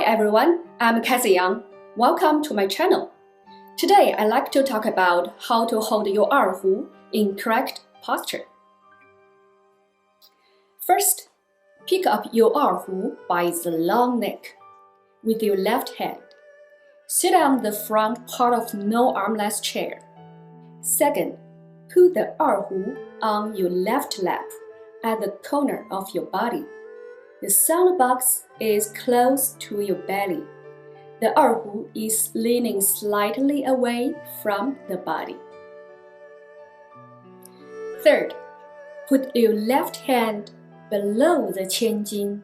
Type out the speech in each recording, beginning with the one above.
Hi everyone, I'm Cathy Yang. Welcome to my channel. Today I'd like to talk about how to hold your erhu in correct posture. First, pick up your erhu by the long neck with your left hand. Sit on the front part of no armrest chair. Second, put the erhu on your left lap at the corner of your body. The sound box is close to your belly. The erhu is leaning slightly away from the body. Third, put your left hand below the qianjin.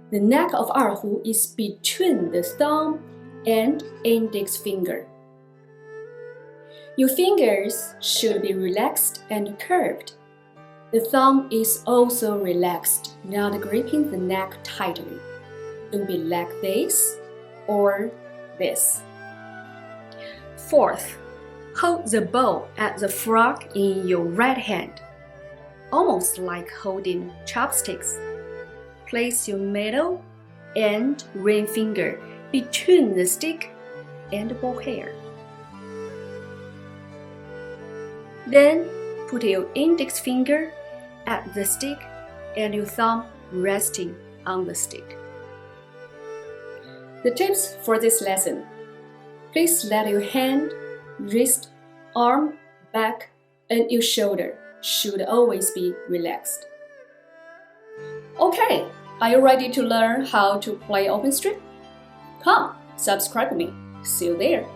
The neck of erhu is between the thumb and index finger. Your fingers should be relaxed and curved. The thumb is also relaxed, not gripping the neck tightly. Don't be like this or this. Fourth, hold the bow at the front in your right hand, almost like holding chopsticks. Place your middle and ring finger between the stick and bow hair. Then put your index finger at the stick and your thumb resting on the stick. The tips for this lesson: please let your hand, wrist, arm, back, and your shoulder should always be relaxed. Okay, are you ready to learn how to play open string? Come, subscribe to me. See you there.